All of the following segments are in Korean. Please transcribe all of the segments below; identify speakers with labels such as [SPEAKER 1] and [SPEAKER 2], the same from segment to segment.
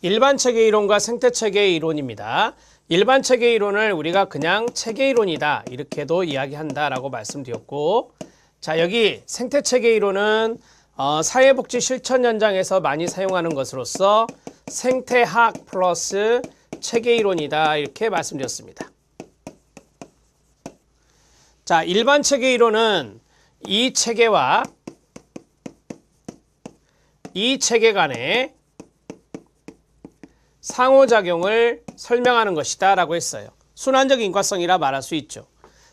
[SPEAKER 1] 일반 체계 이론과 생태 체계 이론입니다. 일반 체계 이론을 우리가 그냥 체계 이론이다 이렇게도 이야기한다라고 말씀드렸고, 자 여기 생태 체계 이론은 사회복지 실천 현장에서 많이 사용하는 것으로서 생태학 플러스 체계 이론이다 이렇게 말씀드렸습니다. 자 일반 체계 이론은 이 체계와 이 체계 간의 상호작용을 설명하는 것이다 라고 했어요. 순환적 인과성이라 말할 수 있죠.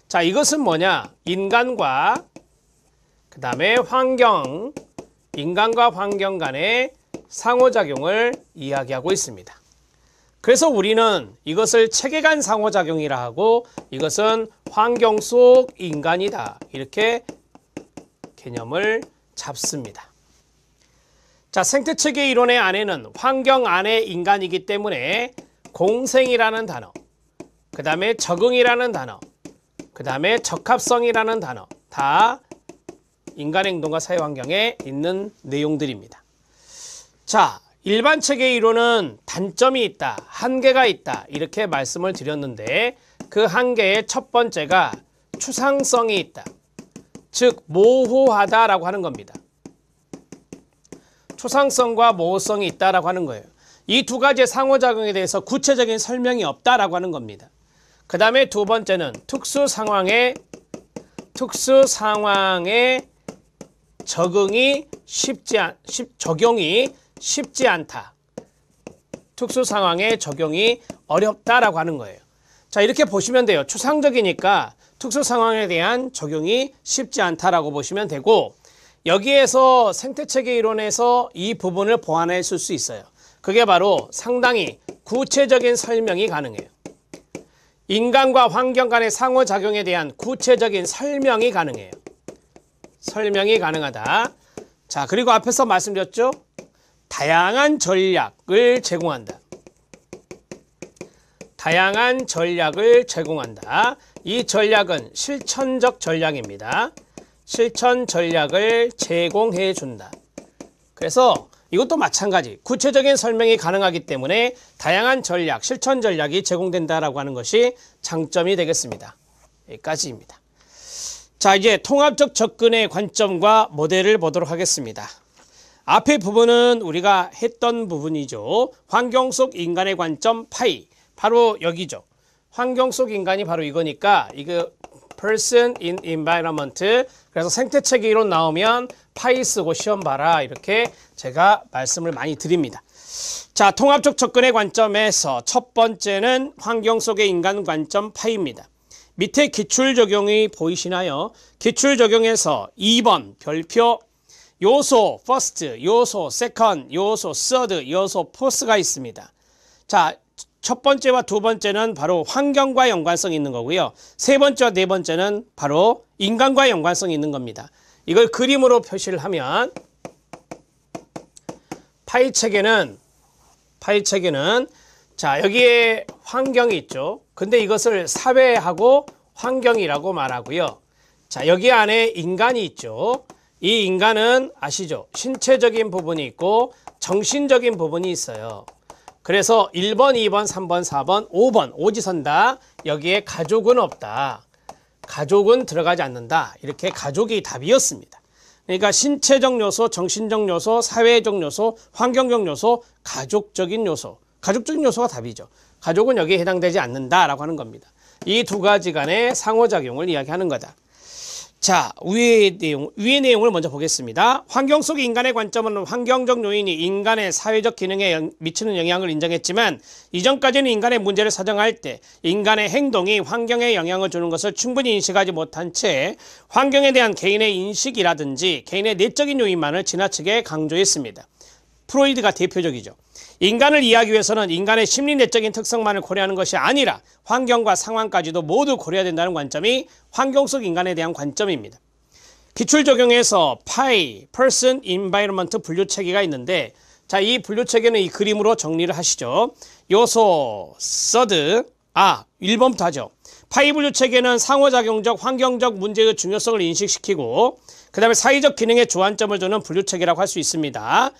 [SPEAKER 1] 자 이것은 뭐냐, 인간과 그 다음에 환경, 인간과 환경 간의 상호작용을 이야기하고 있습니다. 그래서 우리는 이것을 체계간 상호작용이라 하고, 이것은 환경 속 인간이다 이렇게 개념을 잡습니다. 자 생태체계 이론의 안에는 환경 안의 인간이기 때문에 공생이라는 단어, 그 다음에 적응이라는 단어, 그 다음에 적합성이라는 단어 다 인간 행동과 사회 환경에 있는 내용들입니다. 자 일반 체계 이론은 단점이 있다, 한계가 있다 이렇게 말씀을 드렸는데, 그 한계의 첫 번째가 추상성이 있다, 즉 모호하다라고 하는 겁니다. 추상성과 모호성이 있다라고 하는 거예요. 이 두 가지의 상호작용에 대해서 구체적인 설명이 없다라고 하는 겁니다. 그 다음에 두 번째는 특수 상황에 적용이 쉽지 않다. 특수 상황에 적용이 어렵다라고 하는 거예요. 자 이렇게 보시면 돼요. 추상적이니까 특수 상황에 대한 적용이 쉽지 않다라고 보시면 되고, 여기에서 생태체계 이론에서 이 부분을 보완했을 수 있어요. 그게 바로 상당히 구체적인 설명이 가능해요. 인간과 환경 간의 상호작용에 대한 구체적인 설명이 가능해요. 설명이 가능하다. 자 그리고 앞에서 말씀드렸죠. 다양한 전략을 제공한다. 다양한 전략을 제공한다. 이 전략은 실천적 전략입니다. 실천 전략을 제공해 준다. 그래서 이것도 마찬가지 구체적인 설명이 가능하기 때문에 다양한 전략, 실천 전략이 제공된다라고 하는 것이 장점이 되겠습니다. 여기까지입니다. 자 이제 통합적 접근의 관점과 모델을 보도록 하겠습니다. 앞의 부분은 우리가 했던 부분이죠. 환경 속 인간의 관점 파이, 바로 여기죠. 환경 속 인간이 바로 이거니까 이거 person in environment, 그래서 생태체계 이론 나오면 파이 쓰고 시험 봐라 이렇게 제가 말씀을 많이 드립니다. 자 통합적 접근의 관점에서 첫 번째는 환경 속의 인간 관점 파이입니다. 밑에 기출적용이 보이시나요? 기출적용에서 2번 별표 요소 first, 요소 second, 요소 third, 요소 fourth가 있습니다. 자 첫 번째와 두 번째는 바로 환경과 연관성이 있는 거고요. 세 번째와 네 번째는 바로 인간과 연관성이 있는 겁니다. 이걸 그림으로 표시를 하면 파이 체계는 자 여기에 환경이 있죠. 근데 이것을 사회하고 환경이라고 말하고요. 자 여기 안에 인간이 있죠. 이 인간은 아시죠? 신체적인 부분이 있고 정신적인 부분이 있어요. 그래서 1번, 2번, 3번, 4번, 5번 오지선다. 여기에 가족은 없다. 가족은 들어가지 않는다. 이렇게 가족이 답이었습니다. 그러니까 신체적 요소, 정신적 요소, 사회적 요소, 환경적 요소, 가족적인 요소가 답이죠. 가족은 여기에 해당되지 않는다라고 하는 겁니다. 이 두 가지 간의 상호작용을 이야기하는 거다. 자, 위의 내용을 먼저 보겠습니다. 환경 속 인간의 관점은 환경적 요인이 인간의 사회적 기능에 미치는 영향을 인정했지만, 이전까지는 인간의 문제를 사정할 때 인간의 행동이 환경에 영향을 주는 것을 충분히 인식하지 못한 채 환경에 대한 개인의 인식이라든지 개인의 내적인 요인만을 지나치게 강조했습니다. 프로이드가 대표적이죠. 인간을 이해하기 위해서는 인간의 심리 내적인 특성만을 고려하는 것이 아니라 환경과 상황까지도 모두 고려해야 된다는 관점이 환경 속 인간에 대한 관점입니다. 기출 적용에서 파이, person, environment 분류 체계가 있는데, 자, 이 분류 체계는 이 그림으로 정리를 하시죠. 요소, 서드, 1번부터 하죠. 파이 분류 체계는 상호작용적, 환경적 문제의 중요성을 인식시키고, 그 다음에 사회적 기능에 주안점을 두는 분류 체계라고 할 수 있습니다.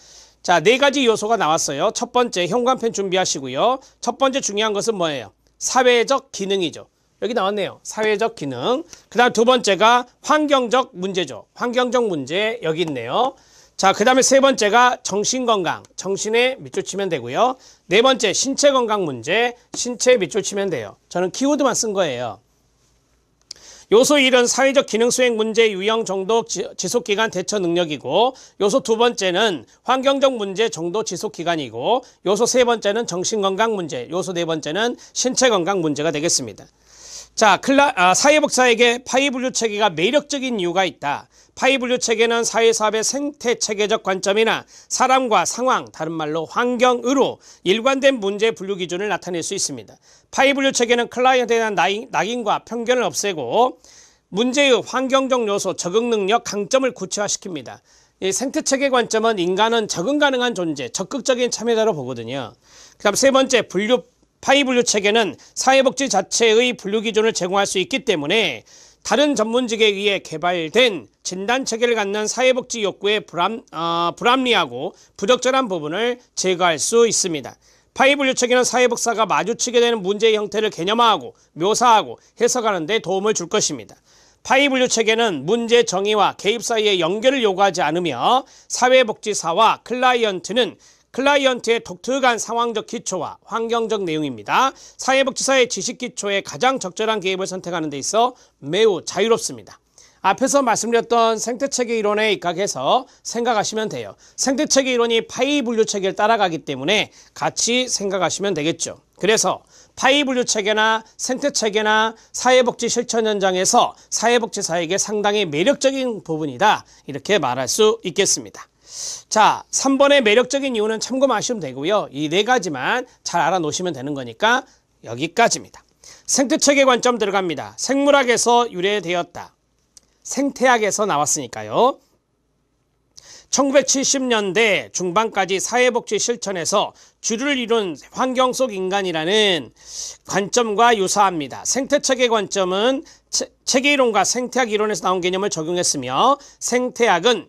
[SPEAKER 1] 자, 네 가지 요소가 나왔어요. 첫 번째 현관펜 준비하시고요. 첫 번째 중요한 것은 뭐예요? 사회적 기능이죠. 여기 나왔네요. 사회적 기능. 그 다음 두 번째가 환경적 문제죠. 환경적 문제 여기 있네요. 자, 그 다음에 세 번째가 정신건강, 정신에 밑줄 치면 되고요. 네 번째 신체건강 문제, 신체에 밑줄 치면 돼요. 저는 키워드만 쓴 거예요. 요소 1은 사회적 기능 수행 문제 유형 정도 지속기간 대처 능력이고, 요소 두 번째는 환경적 문제 정도 지속기간이고, 요소 세 번째는 정신건강 문제, 요소 네 번째는 신체건강 문제가 되겠습니다. 자, 사회복지사에게 파이분류 체계가 매력적인 이유가 있다. 파이분류 체계는 사회사업의 생태체계적 관점이나 사람과 상황, 다른 말로 환경으로 일관된 문제 분류 기준을 나타낼 수 있습니다. 파이분류 체계는 클라이언트에 대한 낙인과 편견을 없애고 문제의 환경적 요소, 적응 능력, 강점을 구체화시킵니다. 이 생태체계 관점은 인간은 적응 가능한 존재, 적극적인 참여자로 보거든요. 그 다음 세 번째, 파이분류 체계는 사회복지 자체의 분류 기준을 제공할 수 있기 때문에 다른 전문직에 의해 개발된 진단 체계를 갖는 사회복지 욕구의 불합리하고 부적절한 부분을 제거할 수 있습니다. 파이분류 체계는 사회복사가 마주치게 되는 문제의 형태를 개념화하고 묘사하고 해석하는 데 도움을 줄 것입니다. 파이분류 체계는 문제 정의와 개입 사이의 연결을 요구하지 않으며 사회복지사와 클라이언트의 독특한 상황적 기초와 환경적 내용입니다. 사회복지사의 지식 기초에 가장 적절한 개입을 선택하는 데 있어 매우 자유롭습니다. 앞에서 말씀드렸던 생태체계 이론에 입각해서 생각하시면 돼요. 생태체계 이론이 파이분류 체계를 따라가기 때문에 같이 생각하시면 되겠죠. 그래서 파이분류 체계나 생태체계나 사회복지 실천 현장에서 사회복지사에게 상당히 매력적인 부분이다, 이렇게 말할 수 있겠습니다. 자, 3번의 매력적인 이유는 참고하시면 되고요. 이 네 가지만 잘 알아놓으시면 되는 거니까 여기까지입니다. 생태체계 관점 들어갑니다. 생물학에서 유래되었다. 생태학에서 나왔으니까요. 1970년대 중반까지 사회복지 실천에서 주를 이룬 환경 속 인간이라는 관점과 유사합니다. 생태체계 관점은 체계이론과 생태학 이론에서 나온 개념을 적용했으며, 생태학은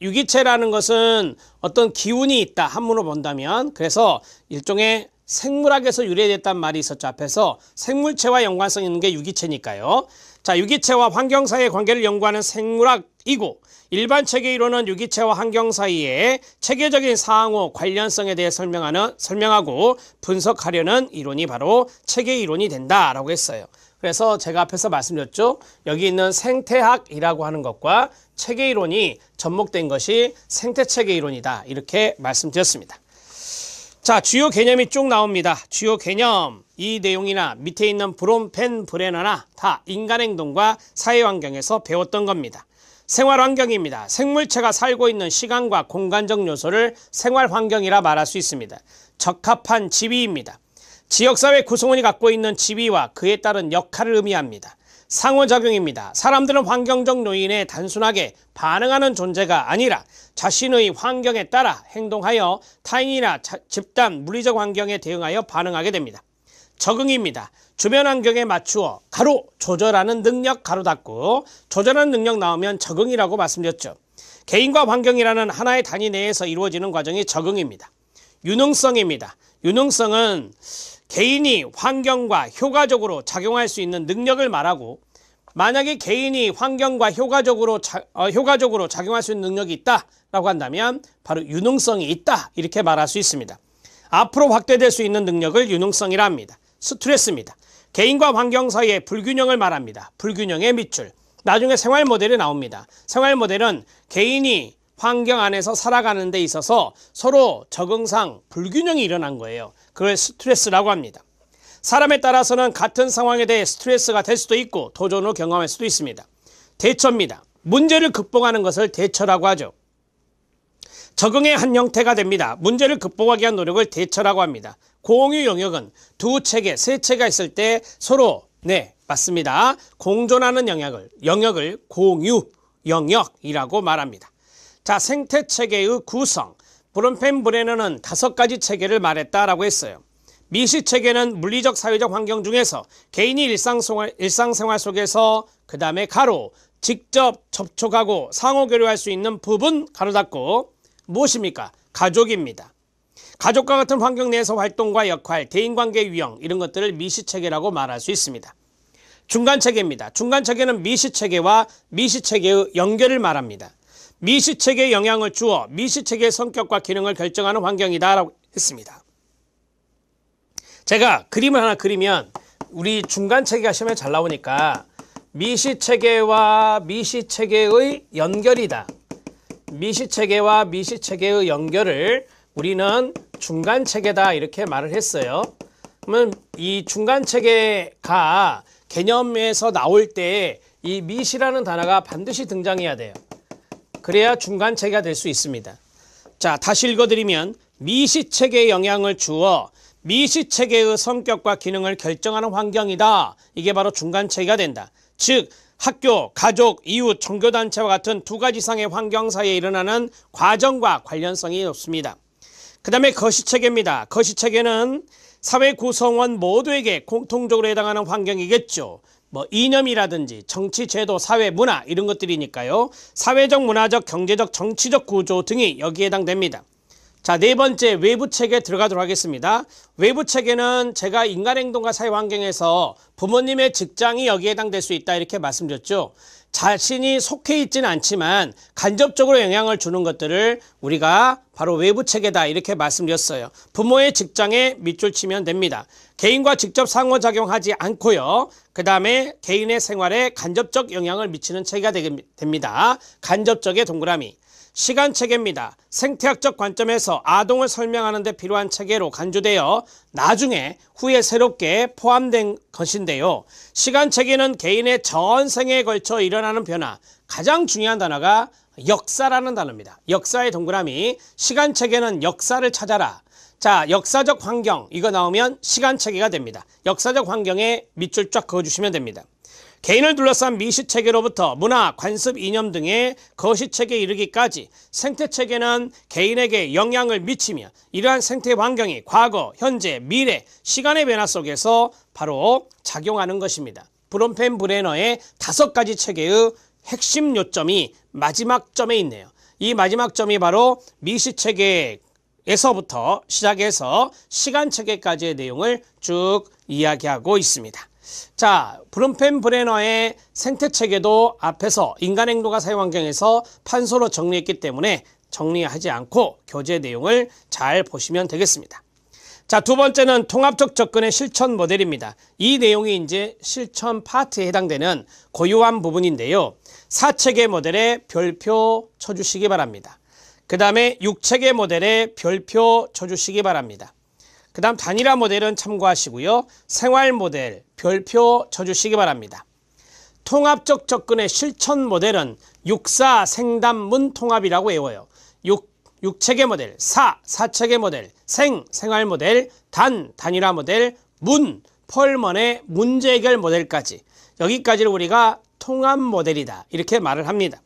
[SPEAKER 1] 유기체라는 것은 어떤 기운이 있다, 한문으로 본다면. 그래서 일종의 생물학에서 유래됐단 말이 있었죠. 앞에서 생물체와 연관성 있는 게 유기체니까요. 자, 유기체와 환경 사이의 관계를 연구하는 생물학이고, 일반 체계이론은 유기체와 환경 사이의 체계적인 상호 관련성에 대해 설명하고 분석하려는 이론이 바로 체계이론이 된다라고 했어요. 그래서 제가 앞에서 말씀드렸죠. 여기 있는 생태학이라고 하는 것과 체계이론이 접목된 것이 생태체계이론이다, 이렇게 말씀드렸습니다. 자, 주요 개념이 쭉 나옵니다. 주요 개념, 이 내용이나 밑에 있는 브롬펜 브레너나 다 인간행동과 사회환경에서 배웠던 겁니다. 생활환경입니다. 생물체가 살고 있는 시간과 공간적 요소를 생활환경이라 말할 수 있습니다. 적합한 지위입니다. 지역사회 구성원이 갖고 있는 지위와 그에 따른 역할을 의미합니다. 상호작용입니다. 사람들은 환경적 요인에 단순하게 반응하는 존재가 아니라 자신의 환경에 따라 행동하여 타인이나 집단, 물리적 환경에 대응하여 반응하게 됩니다. 적응입니다. 주변 환경에 맞추어 조절하는 능력, 조절하는 능력 나오면 적응이라고 말씀드렸죠. 개인과 환경이라는 하나의 단위 내에서 이루어지는 과정이 적응입니다. 유능성입니다. 유능성은 개인이 환경과 효과적으로 작용할 수 있는 능력을 말하고, 만약에 개인이 환경과 효과적으로 작용할 수 있는 능력이 있다라고 한다면 바로 유능성이 있다, 이렇게 말할 수 있습니다. 앞으로 확대될 수 있는 능력을 유능성이라 합니다. 스트레스입니다. 개인과 환경 사이의 불균형을 말합니다. 불균형의 밑줄. 나중에 생활 모델이 나옵니다. 생활 모델은 개인이 환경 안에서 살아가는 데 있어서 서로 적응상 불균형이 일어난 거예요. 그걸 스트레스라고 합니다. 사람에 따라서는 같은 상황에 대해 스트레스가 될 수도 있고 도전으로 경험할 수도 있습니다. 대처입니다. 문제를 극복하는 것을 대처라고 하죠. 적응의 한 형태가 됩니다. 문제를 극복하기 위한 노력을 대처라고 합니다. 공유 영역은 두 체계, 세 체계가 있을 때 서로, 맞습니다, 공존하는 영역을 공유 영역이라고 말합니다. 자, 생태체계의 구성. 브롬펜 브레너는 5가지 체계를 말했다라고 했어요. 미시체계는 물리적 사회적 환경 중에서 개인이 일상생활 속에서, 그 다음에 직접 접촉하고 상호교류할 수 있는 부분 가로 닫고 무엇입니까? 가족입니다. 가족과 같은 환경 내에서 활동과 역할, 대인관계 유형 이런 것들을 미시체계라고 말할 수 있습니다. 중간체계입니다. 중간체계는 미시체계와 미시체계의 연결을 말합니다. 미시체계에 영향을 주어 미시체계의 성격과 기능을 결정하는 환경이다 라고 했습니다. 제가 그림을 하나 그리면 우리 중간체계가 시험에 잘 나오니까 미시체계와 미시체계의 연결이다. 미시체계와 미시체계의 연결을 우리는 중간체계다 이렇게 말을 했어요. 그러면 이 중간체계가 개념에서 나올 때 이 미시라는 단어가 반드시 등장해야 돼요. 그래야 중간체계가 될 수 있습니다. 자, 다시 읽어드리면 미시체계에 영향을 주어 미시체계의 성격과 기능을 결정하는 환경이다. 이게 바로 중간체계가 된다. 즉 학교, 가족, 이웃, 종교단체와 같은 두 가지 이상의 환경 사이에 일어나는 과정과 관련성이 높습니다. 그 다음에 거시체계입니다. 거시체계는 사회 구성원 모두에게 공통적으로 해당하는 환경이겠죠. 뭐 이념이라든지 정치, 제도, 사회, 문화 이런 것들이니까요. 사회적, 문화적, 경제적, 정치적 구조 등이 여기에 해당됩니다. 자, 네 번째 외부체계 들어가도록 하겠습니다. 외부체계는 제가 인간행동과 사회환경에서 부모님의 직장이 여기에 해당될 수 있다 이렇게 말씀드렸죠. 자신이 속해 있지는 않지만 간접적으로 영향을 주는 것들을 우리가 바로 외부체계다 이렇게 말씀드렸어요. 부모의 직장에 밑줄 치면 됩니다. 개인과 직접 상호작용하지 않고요. 그 다음에 개인의 생활에 간접적 영향을 미치는 체계가 됩니다. 간접적의 동그라미. 시간체계입니다. 생태학적 관점에서 아동을 설명하는 데 필요한 체계로 간주되어 나중에 후에 새롭게 포함된 것인데요. 시간체계는 개인의 전생에 걸쳐 일어나는 변화, 가장 중요한 단어가 역사라는 단어입니다. 역사의 동그라미, 시간체계는 역사를 찾아라. 자, 역사적 환경 이거 나오면 시간체계가 됩니다. 역사적 환경에 밑줄 쫙 그어주시면 됩니다. 개인을 둘러싼 미시체계로부터 문화, 관습, 이념 등의 거시체계에 이르기까지 생태체계는 개인에게 영향을 미치며 이러한 생태 환경이 과거, 현재, 미래, 시간의 변화 속에서 바로 작용하는 것입니다. 브롬펜 브레너의 5가지 체계의 핵심 요점이 마지막 점에 있네요. 이 마지막 점이 바로 미시체계에서부터 시작해서 시간체계까지의 내용을 쭉 이야기하고 있습니다. 자, 브롬펜 브레너의 생태체계도 앞에서 인간행동과 사회환경에서 판서로 정리했기 때문에 정리하지 않고 교재 내용을 잘 보시면 되겠습니다. 자, 두 번째는 통합적 접근의 실천 모델입니다. 이 내용이 이제 실천 파트에 해당되는 고유한 부분인데요. 4체계 모델에 별표 쳐주시기 바랍니다. 그 다음에 6체계 모델에 별표 쳐주시기 바랍니다. 그 다음 단일화 모델은 참고하시고요. 생활 모델 별표 쳐주시기 바랍니다. 통합적 접근의 실천 모델은 6사 생단문 통합이라고 외워요. 6체계 모델, 4체계 모델, 생활 모델, 단일화 모델, 펄먼의 문제 해결 모델까지 여기까지를 우리가 통합 모델이다 이렇게 말을 합니다.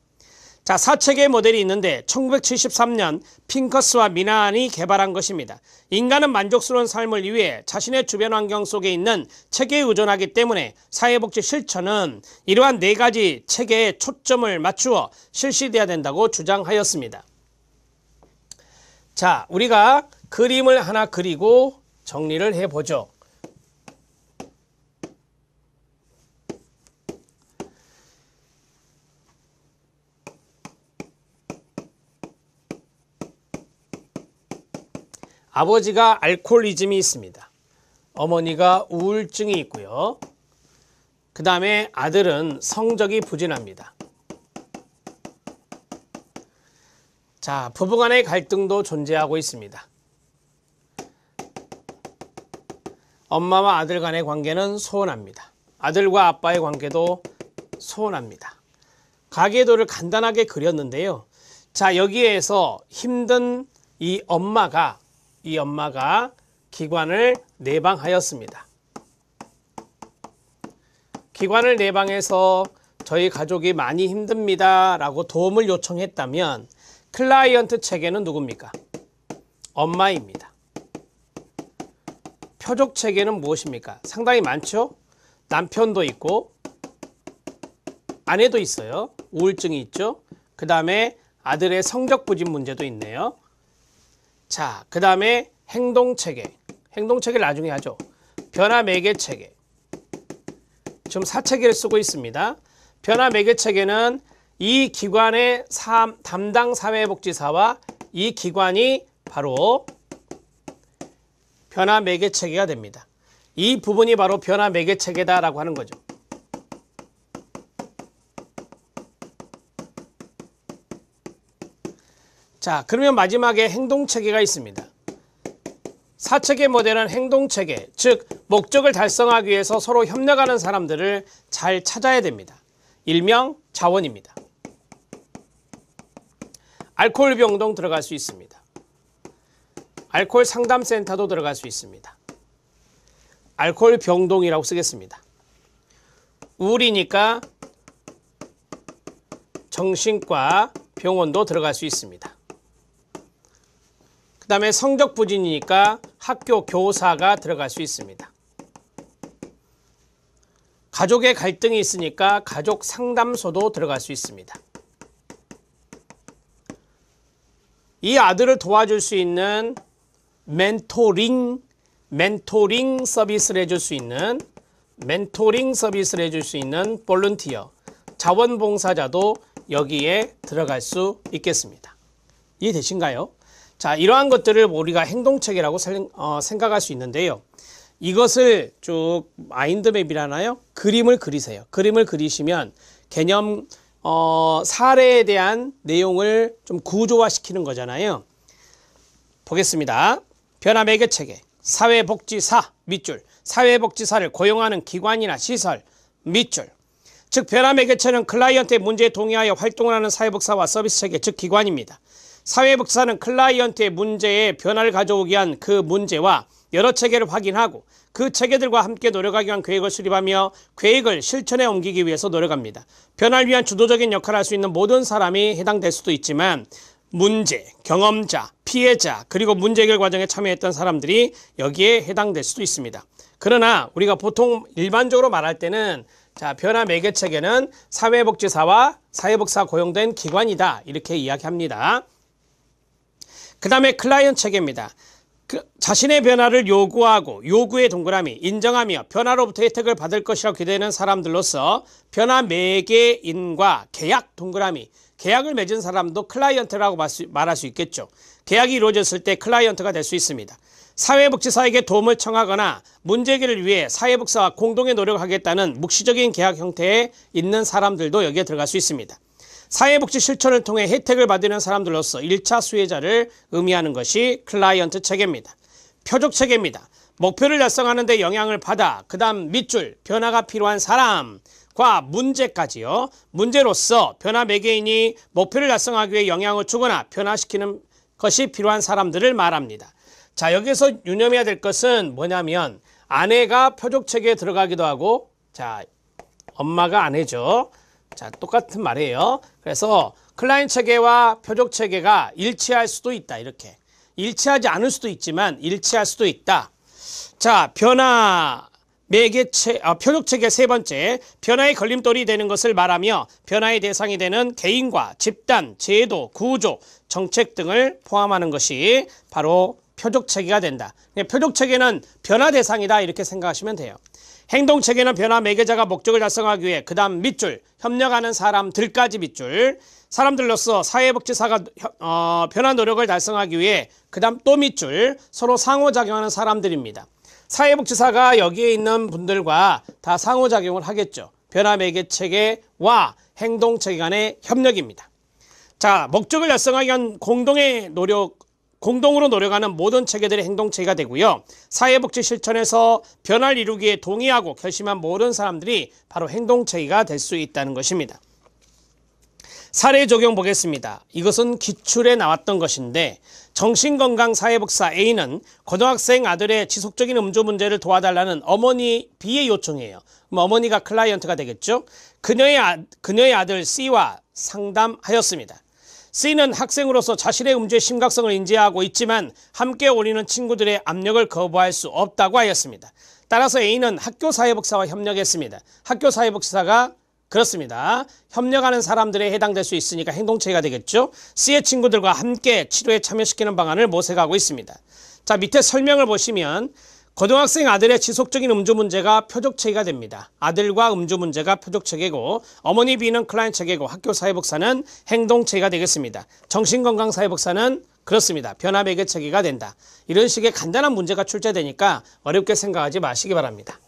[SPEAKER 1] 자, 4체계 모델이 있는데 1973년 핑커스와 미나안이 개발한 것입니다. 인간은 만족스러운 삶을 위해 자신의 주변 환경 속에 있는 체계에 의존하기 때문에 사회복지 실천은 이러한 4가지 체계에 초점을 맞추어 실시돼야 된다고 주장하였습니다. 자, 우리가 그림을 하나 그리고 정리를 해보죠. 아버지가 알코올리즘이 있습니다. 어머니가 우울증이 있고요. 그 다음에 아들은 성적이 부진합니다. 자, 부부간의 갈등도 존재하고 있습니다. 엄마와 아들 간의 관계는 소원합니다. 아들과 아빠의 관계도 소원합니다. 가계도를 간단하게 그렸는데요. 자, 여기에서 힘든 이 엄마가 기관을 내방하였습니다. 기관을 내방해서 저희 가족이 많이 힘듭니다 라고 도움을 요청했다면 클라이언트 체계는 누굽니까? 엄마입니다. 표적 체계는 무엇입니까? 상당히 많죠? 남편도 있고 아내도 있어요. 우울증이 있죠. 그 다음에 아들의 성적 부진 문제도 있네요. 자, 그 다음에 행동체계. 행동체계를 나중에 하죠. 변화매개체계. 지금 4체계를 쓰고 있습니다. 변화매개체계는 이 기관의 담당 사회복지사와 이 기관이 바로 변화매개체계가 됩니다. 이 부분이 바로 변화매개체계다라고 하는 거죠. 자, 그러면 마지막에 행동체계가 있습니다. 4체계 모델은 행동체계, 즉 목적을 달성하기 위해서 서로 협력하는 사람들을 잘 찾아야 됩니다. 일명 자원입니다. 알코올 병동 들어갈 수 있습니다. 알코올 상담센터도 들어갈 수 있습니다. 알코올 병동이라고 쓰겠습니다. 우울이니까 정신과 병원도 들어갈 수 있습니다. 그 다음에 성적 부진이니까 학교 교사가 들어갈 수 있습니다. 가족의 갈등이 있으니까 가족 상담소도 들어갈 수 있습니다. 이 아들을 도와줄 수 있는 멘토링 서비스를 해줄 수 있는 볼런티어, 자원봉사자도 여기에 들어갈 수 있겠습니다. 이해되신가요? 자, 이러한 것들을 우리가 행동체계라고 생각할 수 있는데요. 이것을 쭉 마인드맵이라나요? 그림을 그리세요. 그림을 그리시면 개념 사례에 대한 내용을 좀 구조화시키는 거잖아요. 보겠습니다. 변화매개체계, 사회복지사 밑줄, 사회복지사를 고용하는 기관이나 시설 밑줄. 즉 변화매개체는 클라이언트의 문제에 동의하여 활동을 하는 사회복지사와 서비스체계, 즉 기관입니다. 사회복지사는 클라이언트의 문제에 변화를 가져오기 위한 그 문제와 여러 체계를 확인하고 그 체계들과 함께 노력하기 위한 계획을 수립하며 계획을 실천에 옮기기 위해서 노력합니다. 변화를 위한 주도적인 역할을 할 수 있는 모든 사람이 해당될 수도 있지만 문제, 경험자, 피해자, 그리고 문제 해결 과정에 참여했던 사람들이 여기에 해당될 수도 있습니다. 그러나 우리가 보통 일반적으로 말할 때는 자, 변화매개체계는 사회복지사와 사회복지사 고용된 기관이다 이렇게 이야기합니다. 그 다음에 클라이언트 체계입니다. 자신의 변화를 요구하고 요구의 동그라미, 인정하며 변화로부터 혜택을 받을 것이라고 기대하는 사람들로서 변화매개인과 계약 동그라미, 계약을 맺은 사람도 클라이언트라고 말할 수 있겠죠. 계약이 이루어졌을 때 클라이언트가 될 수 있습니다. 사회복지사에게 도움을 청하거나 문제 해결을 위해 사회복지사와 공동의 노력하겠다는 묵시적인 계약 형태에 있는 사람들도 여기에 들어갈 수 있습니다. 사회복지 실천을 통해 혜택을 받는 사람들로서 1차 수혜자를 의미하는 것이 클라이언트 체계입니다. 표적 체계입니다. 목표를 달성하는 데 영향을 받아 그 다음 밑줄 변화가 필요한 사람과 문제까지요. 문제로서 변화 매개인이 목표를 달성하기 위해 영향을 주거나 변화시키는 것이 필요한 사람들을 말합니다. 자, 여기서 유념해야 될 것은 뭐냐면 아내가 표적 체계에 들어가기도 하고 자, 엄마가 아내죠. 자, 똑같은 말이에요. 그래서 클라이언트 체계와 표적 체계가 일치할 수도 있다. 이렇게. 일치하지 않을 수도 있지만 일치할 수도 있다. 자, 표적 체계 세 번째, 변화의 걸림돌이 되는 것을 말하며 변화의 대상이 되는 개인과 집단, 제도, 구조, 정책 등을 포함하는 것이 바로 표적 체계가 된다. 표적 체계는 변화 대상이다. 이렇게 생각하시면 돼요. 행동 체계는 변화 매개자가 목적을 달성하기 위해 그 다음 밑줄 협력하는 사람들까지 밑줄 사람들로서 사회복지사가 변화 노력을 달성하기 위해 그 다음 또 밑줄 서로 상호작용하는 사람들입니다. 사회복지사가 여기에 있는 분들과 다 상호작용을 하겠죠. 변화 매개체계와 행동체계 간의 협력입니다. 자, 목적을 달성하기 위한 공동으로 노력하는 모든 체계들의 행동체계가 되고요. 사회복지 실천에서 변화를 이루기 위해 동의하고 결심한 모든 사람들이 바로 행동체계가 될 수 있다는 것입니다. 사례 적용 보겠습니다. 이것은 기출에 나왔던 것인데 정신건강 사회복지사 A는 고등학생 아들의 지속적인 음주 문제를 도와달라는 어머니 B의 요청이에요. 그럼 어머니가 클라이언트가 되겠죠. 그녀의 아들 C와 상담하였습니다. C는 학생으로서 자신의 음주의 심각성을 인지하고 있지만 함께 어울리는 친구들의 압력을 거부할 수 없다고 하였습니다. 따라서 A는 학교 사회복지사와 협력했습니다. 학교 사회복지사가 그렇습니다. 협력하는 사람들에 해당될 수 있으니까 행동체계가 되겠죠. C의 친구들과 함께 치료에 참여시키는 방안을 모색하고 있습니다. 자, 밑에 설명을 보시면 고등학생 아들의 지속적인 음주 문제가 표적체계가 됩니다. 아들과 음주 문제가 표적체계고 어머니 B는 클라이언트 체계고 학교 사회복사는 행동체계가 되겠습니다. 정신건강 사회복사는 그렇습니다. 변화매개체계가 된다. 이런 식의 간단한 문제가 출제되니까 어렵게 생각하지 마시기 바랍니다.